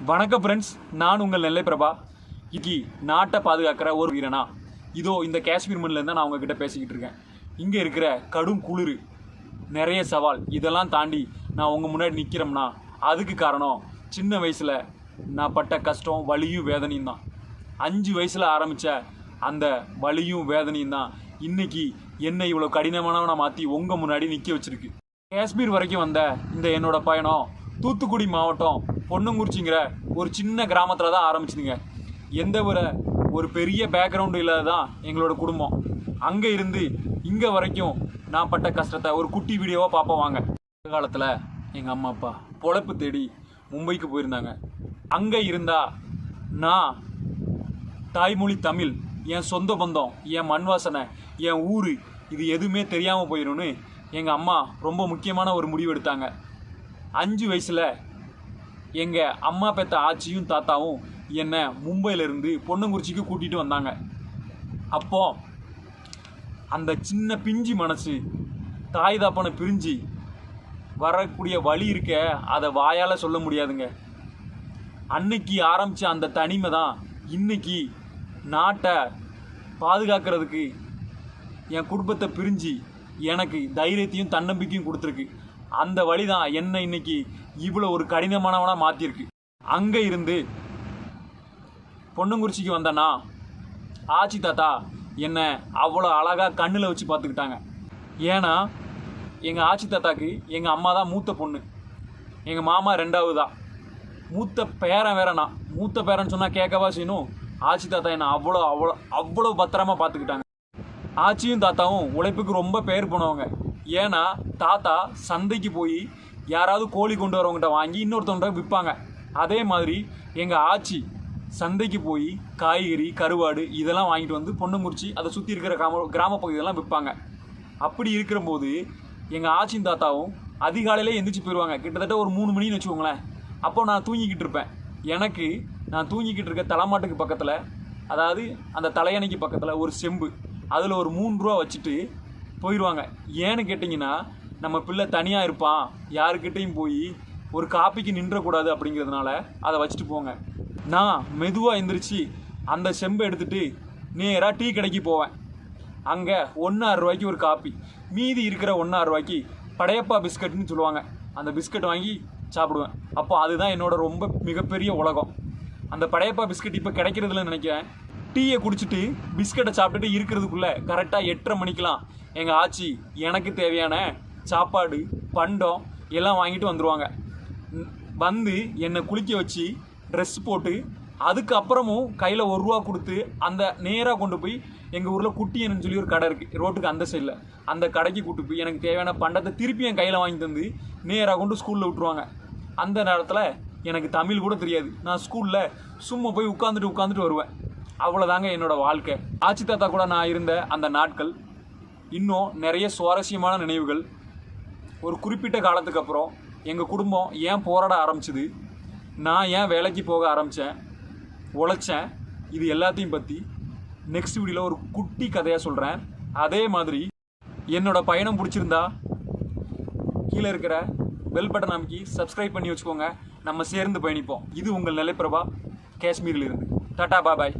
வணக்கம் ஃப்ரெண்ட்ஸ், நான் உங்கள் நெல்லை பிரபா. இன்னைக்கு நாட்டை பாதுகாக்கிற ஒரு வீரனா இதோ இந்த காஷ்மீர் மண்ணிலேருந்து நான் உங்ககிட்ட பேசிக்கிட்டு இருக்கேன். இங்கே இருக்கிற கடும் குளிர், நிறைய சவால், இதெல்லாம் தாண்டி நான் உங்கள் முன்னாடி நிற்கிறோம்னா அதுக்கு காரணம் சின்ன வயசில் நான் பட்ட கஷ்டம், வலியும் வேதனையும் தான். 5 வயசில் ஆரம்பித்த அந்த வலியும் வேதனையும் தான் இன்னைக்கு என்னை இவ்வளோ கடினமானவனை மாற்றி உங்கள் முன்னாடி நிற்க வச்சிருக்கு. காஷ்மீர் வரைக்கும் வந்த இந்த என்னோட பயணம் தூத்துக்குடி மாவட்டம் பொன்னங்குறிச்சிங்கிற ஒரு சின்ன கிராமத்தில் தான் ஆரம்பிச்சுதுங்க. எந்த ஒரு பெரிய பேக்ரவுண்டு இல்லாதான் எங்களோட குடும்பம். அங்கே இருந்து இங்கே வரைக்கும் நான் பட்ட கஷ்டத்தை ஒரு குட்டி வீடியோவாக பார்ப்போம் வாங்க. காலத்தில் எங்கள் அம்மா அப்பா பொழப்பு தேடி மும்பைக்கு போயிருந்தாங்க. அங்கே இருந்தால் நான் தாய்மொழி தமிழ், என் சொந்த பந்தம், என் மண் வாசனை, என் ஊர், இது எதுவுமே தெரியாமல் போயிடும்னு எங்கள் அம்மா ரொம்ப முக்கியமான ஒரு முடிவு எடுத்தாங்க. 5 வயசில் எங்கள் அம்மா பெற்ற ஆச்சியும் தாத்தாவும் என்னை மும்பையிலேருந்து பொன்னங்குறிச்சிக்கு கூட்டிகிட்டு வந்தாங்க. அப்போ அந்த சின்ன பிஞ்சு மனசு தாய் தாப்பனை பிரிஞ்சு வரக்கூடிய வழி இருக்க, அதை வாயால் சொல்ல முடியாதுங்க. அன்னைக்கு ஆரம்பித்த அந்த தனிமை தான் இன்னைக்கு நாட்டை பாதுகாக்கிறதுக்கு என் குடும்பத்தை பிரிஞ்சு எனக்கு தைரியத்தையும் தன்னம்பிக்கையும் கொடுத்துருக்கு. அந்த வழி தான் என்னை இன்னைக்கு இவ்வளோ ஒரு கடினமானவனாக மாற்றிருக்கு. அங்கே இருந்து பொன்னங்குறிச்சிக்கு வந்தேன்னா ஆச்சி தாத்தா என்னை அவ்வளோ அழகாக கண்ணில் வச்சு பார்த்துக்கிட்டாங்க. ஏன்னா எங்கள் ஆச்சி தாத்தாக்கு எங்கள் அம்மா தான் மூத்த பொண்ணு, எங்கள் மாமா 2வது தான். மூத்த பேரன் வேற நான். மூத்த பேரன் சொன்னால் கேட்கவா செய்யணும். ஆச்சி தாத்தா என்னை அவ்வளோ அவ்வளோ அவ்வளோ பத்திரமா பார்த்துக்கிட்டாங்க. ஆச்சியும் தாத்தாவும் உழைப்புக்கு ரொம்ப பெயர் போனவங்க. ஏன்னா தாத்தா சந்தைக்கு போய் யாராவது கோழி கொண்டு வரவங்ககிட்ட வாங்கி இன்னொருத்தவங்கிட்ட விற்பாங்க. அதே மாதிரி எங்கள் ஆச்சி சந்தைக்கு போய் காய்கறி, கருவாடு இதெல்லாம் வாங்கிட்டு வந்து பொன்னங்குறிச்சி அதை சுற்றி இருக்கிற கிராம பகுதியெல்லாம் விற்பாங்க. அப்படி இருக்கிறபோது எங்கள் ஆச்சியும் தாத்தாவும் அதிகாலையிலே எந்திரிச்சு போயிடுவாங்க. கிட்டத்தட்ட ஒரு 3 மணின்னு வச்சுக்கோங்களேன். அப்போ நான் தூங்கிக்கிட்டு இருப்பேன். நான் தூங்கிக்கிட்டு இருக்க தலைமாட்டுக்கு பக்கத்தில், அதாவது அந்த தலையணைக்கு பக்கத்தில் ஒரு செம்பு, அதில் ஒரு 3 ரூபா வச்சுட்டு போயிடுவாங்க. ஏன்னு கேட்டிங்கன்னா, நம்ம பிள்ளை தனியாக இருப்பான், யாருக்கிட்டையும் போய் ஒரு காப்பிக்கு நின்றக்கூடாது அப்படிங்கிறதுனால அதை வச்சுட்டு போங்க. நான் மெதுவாக எந்திரிச்சு அந்த செம்பை எடுத்துகிட்டு நேராக டீ கடைக்கு போவேன். அங்கே 1.6 ரூபாய்க்கு ஒரு காப்பி, மீதி இருக்கிற 1.6 ரூபாய்க்கு படையப்பா பிஸ்கட்னு சொல்லுவாங்க, அந்த பிஸ்கட் வாங்கி சாப்பிடுவேன். அப்போ அதுதான் என்னோட ரொம்ப மிகப்பெரிய உலகம். அந்த படையப்பா பிஸ்கட் இப்போ கிடைக்கிறதுலன்னு நினைக்கிறேன். டீயை குடிச்சிட்டு பிஸ்கட்டை சாப்பிட்டுட்டு இருக்கிறதுக்குள்ளே கரெக்டாக 8:30 மணிக்கெலாம் எங்கள் ஆச்சி எனக்கு தேவையான சாப்பாடு, பண்டம் எல்லாம் வாங்கிட்டு வந்துடுவாங்க. வந்து என்னை குளிக்க வச்சு ட்ரெஸ் போட்டு, அதுக்கப்புறமும் கையில் 1 ரூபா கொடுத்து அந்த நேராக கொண்டு போய் எங்கள் ஊரில் குட்டியன்னு சொல்லி ஒரு கடை இருக்குது ரோட்டுக்கு அந்த சைடில், அந்த கடைக்கு கூப்பிட்டு போய் எனக்கு தேவையான பண்டத்தை திருப்பி என் கையில் வாங்கி தந்து நேராக கொண்டு ஸ்கூலில் விட்டுருவாங்க. அந்த நேரத்தில் எனக்கு தமிழ் கூட தெரியாது. நான் ஸ்கூலில் சும்மா போய் உட்காந்துட்டு வருவேன். அவ்வளோதாங்க என்னோடய வாழ்க்கை. ஆச்சி தாத்தா கூட நான் இருந்த அந்த நாட்கள் இன்னும் நிறைய சுவாரஸ்யமான நினைவுகள். ஒரு குறிப்பிட்ட காலத்துக்கு அப்புறம் எங்கள் குடும்பம் ஏன் போராட ஆரம்பிச்சுது, நான் ஏன் வேலைக்கு போக ஆரம்பித்தேன், உழைச்சேன், இது எல்லாத்தையும் பற்றி நெக்ஸ்ட் வீடியோவில் ஒரு குட்டி கதையாக சொல்கிறேன். அதே மாதிரி என்னோட பயணம் பிடிச்சிருந்தா கீழே இருக்கிற பெல் பட்டன் அமைக்கி சப்ஸ்கிரைப் பண்ணி வச்சுக்கோங்க. நம்ம சேர்ந்து பயணிப்போம். இது உங்கள் நெல்லை பிரபா, காஷ்மீரில் இருந்து. டாடா பாய்.